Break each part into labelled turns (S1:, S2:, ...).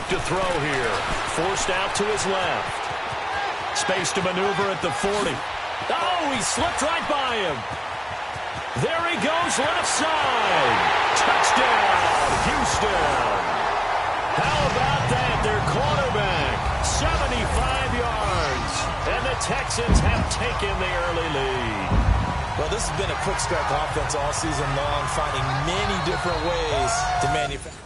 S1: look to throw here. Forced out to his left. Space to maneuver at the 40. Oh, he slipped right by him. There he goes, left side. Touchdown, Houston. How about that? Their quarterback, 75 yards. And the Texans have taken the early lead.
S2: Well, this has been a quick strike offense all season long, finding many different ways to manufacture.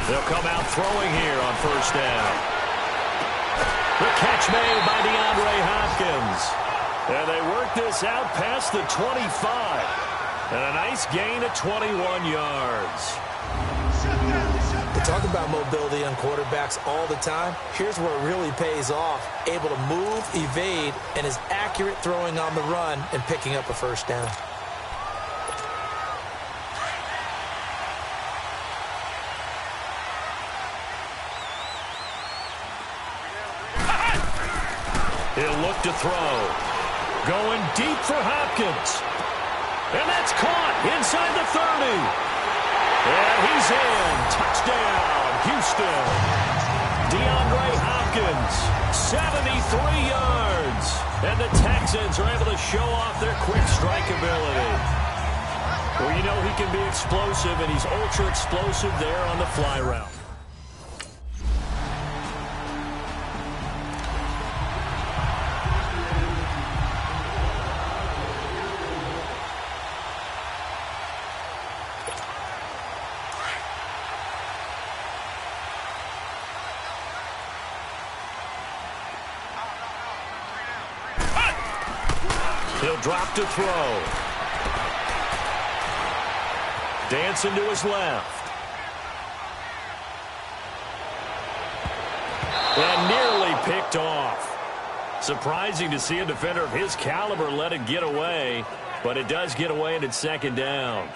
S1: They'll come out throwing here on first down. The catch made by DeAndre Hopkins. And they work this out past the 25. And a nice gain of 21 yards.
S2: We talk about mobility on quarterbacks all the time. Here's where it really pays off. Able to move, evade, and is accurate throwing on the run and picking up a first down.
S1: He'll look to throw. Going deep for Hopkins. And that's caught inside the 30. And he's in. Touchdown, Houston. DeAndre Hopkins, 73 yards. And the Texans are able to show off their quick strike ability. Well, you know he can be explosive, and he's ultra explosive there on the fly route. He'll drop to throw. Dancing to his left. And nearly picked off. Surprising to see a defender of his caliber let it get away, but it does get away and it's second down.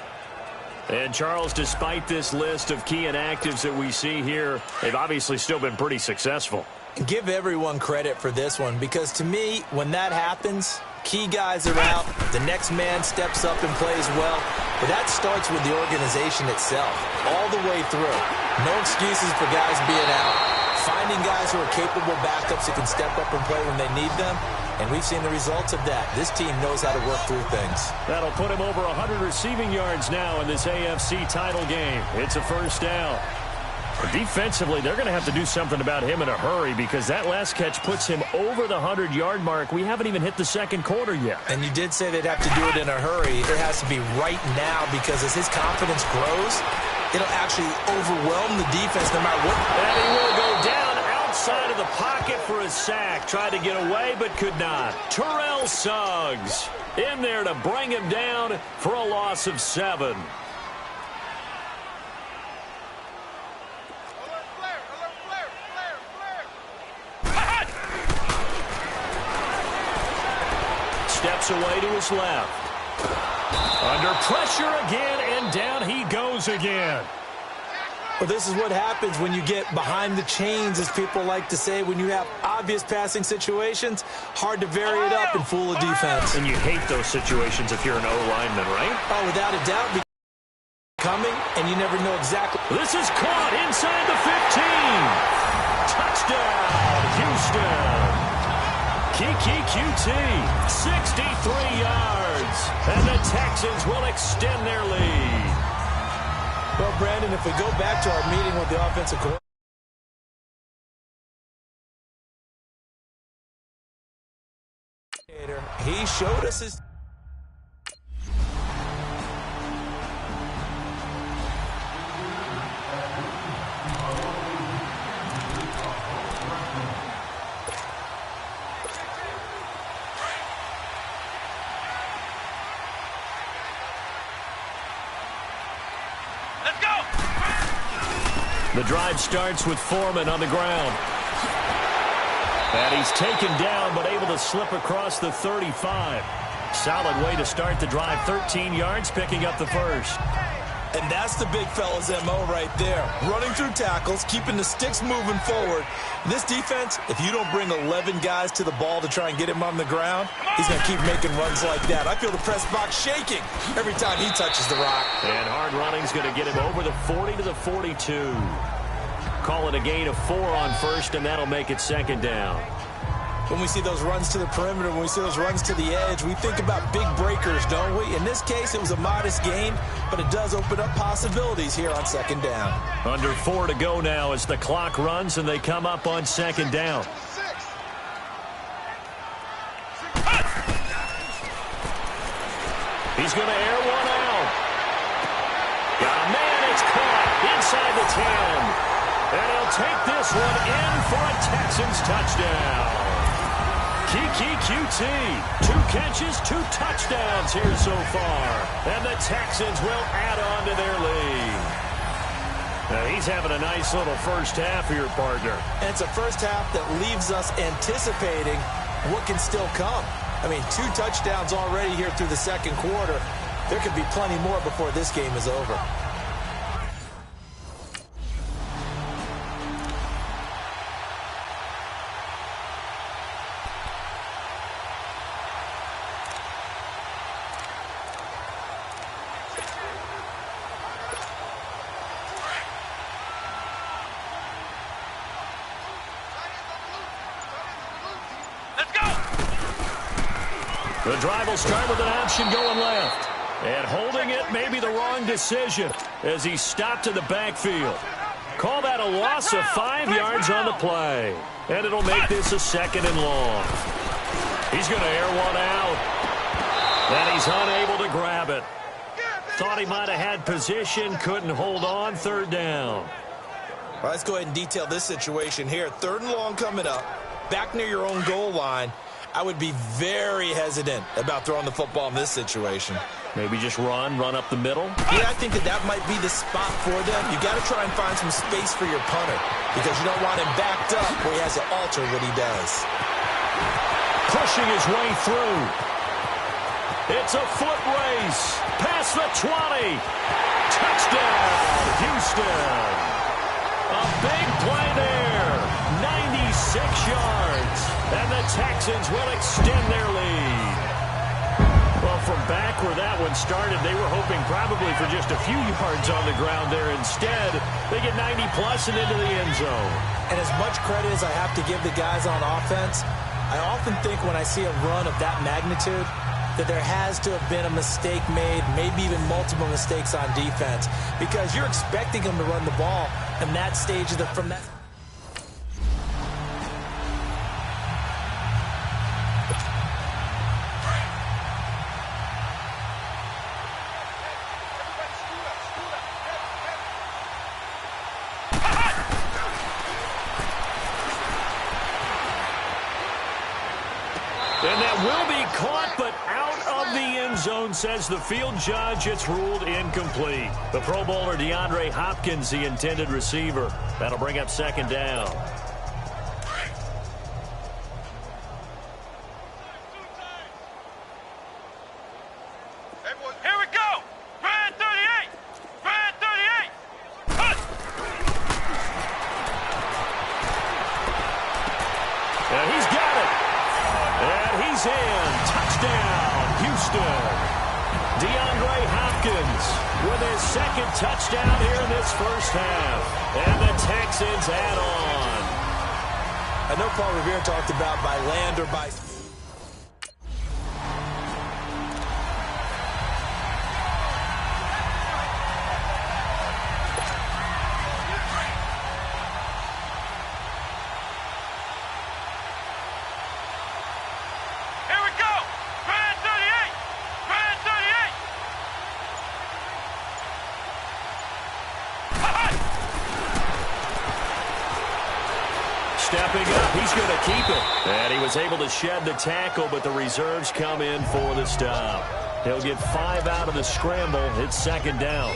S1: And, Charles, despite this list of key inactives that we see here, they've obviously still been pretty successful.
S2: Give everyone credit for this one, because to me, when that happens, key guys are out, the next man steps up and plays well, but that starts with the organization itself, all the way through. No excuses for guys being out, finding guys who are capable backups who can step up and play when they need them, and we've seen the results of that. This team knows how to work through things.
S1: That'll put him over 100 receiving yards now in this AFC title game. It's a first down. Defensively, they're going to have to do something about him in a hurry, because that last catch puts him over the 100-yard mark. We haven't even hit the second quarter yet.
S2: And you did say they'd have to do it in a hurry. It has to be right now, because as his confidence grows, it'll actually overwhelm the defense no matter what.
S1: And he will go down outside of the pocket for a sack. Tried to get away, but could not. Terrell Suggs in there to bring him down for a loss of 7. Steps away to his left. Under pressure again, and down he goes again.
S2: Well, this is what happens when you get behind the chains, as people like to say. When you have obvious passing situations, hard to vary it up and fool a defense.
S1: And you hate those situations if you're an O-lineman, right?
S2: Oh, without a doubt. Coming, and you never know exactly.
S1: This is caught inside the 15. Touchdown, Houston. Kiki QT, 63 yards, and the Texans will extend their lead.
S2: Well, Brandon, if we go back to our meeting with the offensive coordinator, he showed us his...
S1: The drive starts with Foreman on the ground. And he's taken down, but able to slip across the 35. Solid way to start the drive. 13 yards, picking up the first.
S2: And that's the big fella's MO right there. Running through tackles, keeping the sticks moving forward. This defense, if you don't bring 11 guys to the ball to try and get him on the ground, he's going to keep making runs like that. I feel the press box shaking every time he touches the rock.
S1: And hard running's going to get him over the 40 to the 42. Call it a gain of 4 on first, and that'll make it second down.
S2: When we see those runs to the perimeter, when we see those runs to the edge, we think about big breakers, don't we? In this case, it was a modest gain, but it does open up possibilities here on second down.
S1: Under 4 to go now as the clock runs and they come up on second down. He's going to air one out. Got a man, it's caught inside the 10. And he'll take this one in for a Texans touchdown. QT, 2 catches, 2 touchdowns here so far. And the Texans will add on to their lead. Now he's having a nice little first half here, partner.
S2: And it's a first half that leaves us anticipating what can still come. I mean, 2 touchdowns already here through the second quarter. There could be plenty more before this game is over.
S1: The drive will start with an option going left. And holding it may be the wrong decision as he stopped in the backfield. Call that a loss of 5 yards on the play. And it'll make this a second and long. He's going to air one out. And he's unable to grab it. Thought he might have had position, couldn't hold on, third down.
S2: Well, let's go ahead and detail this situation here. Third and long coming up, back near your own goal line. I would be very hesitant about throwing the football in this situation.
S1: Maybe just run up the middle?
S2: Yeah, I think that might be the spot for them. You got to try and find some space for your punter because you don't want him backed up where he has to alter what he does.
S1: Pushing his way through. It's a foot race. Past the 20. Touchdown, Houston. A big play there. 96 yards. And the Texans will extend their lead. Well, from back where that one started, they were hoping probably for just a few yards on the ground there. Instead, they get 90-plus and into the end zone.
S2: And as much credit as I have to give the guys on offense, I often think when I see a run of that magnitude that there has to have been a mistake made, maybe even multiple mistakes on defense, because you're expecting them to run the ball in that stage of from that.
S1: And that will be caught, but out of the end zone, says the field judge. It's ruled incomplete. The Pro Bowler DeAndre Hopkins, the intended receiver. That'll bring up second down.
S3: Here we go. Brand 38. Brand 38. Cut.
S1: And he's got it. And he's in. Touchdown, Houston. DeAndre Hopkins with his second touchdown here in this first half. And the Texans add on.
S2: I know Paul Revere talked about by land or by...
S1: Stepping up, he's going to keep it. And he was able to shed the tackle, but the reserves come in for the stop. He'll get 5 out of the scramble. It's second down.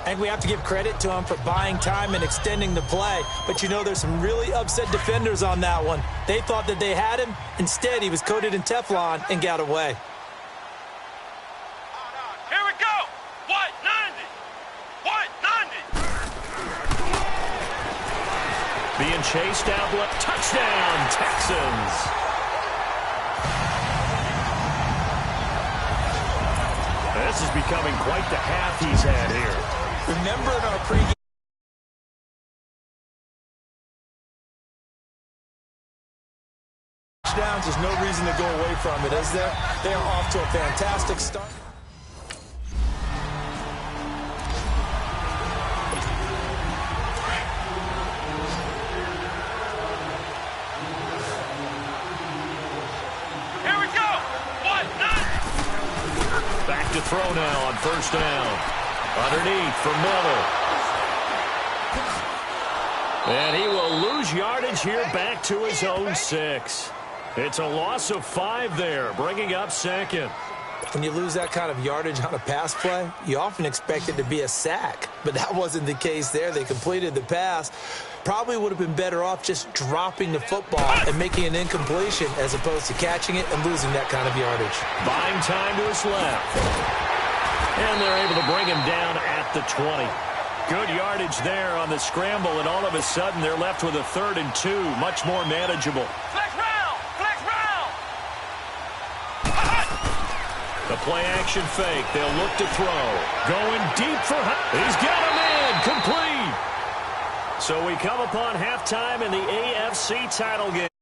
S2: I think we have to give credit to him for buying time and extending the play. But, you know, there's some really upset defenders on that one. They thought that they had him. Instead, he was coated in Teflon and got away.
S3: Here we go. What? 90. What? 90.
S1: Being chased out left. Touchdown, Texans. This is becoming quite the half he's had here.
S2: Remember in our pregame touchdowns, there's no reason to go away from it, is there? They are off to a fantastic start.
S3: Here we go. What? 90.
S1: Back to throw now on first down. Underneath for Miller. And he will lose yardage here back to his own 6. It's a loss of 5 there, bringing up second.
S2: When you lose that kind of yardage on a pass play, you often expect it to be a sack. But that wasn't the case there. They completed the pass. Probably would have been better off just dropping the football and making an incompletion as opposed to catching it and losing that kind of yardage.
S1: Buying time to his left. And they're able to bring him down at the 20. Good yardage there on the scramble, and all of a sudden they're left with a 3rd and 2, much more manageable.
S3: Flex round. Flex round.
S1: The play action fake. They'll look to throw. Going deep for he's got him in. Complete. So we come upon halftime in the AFC title game.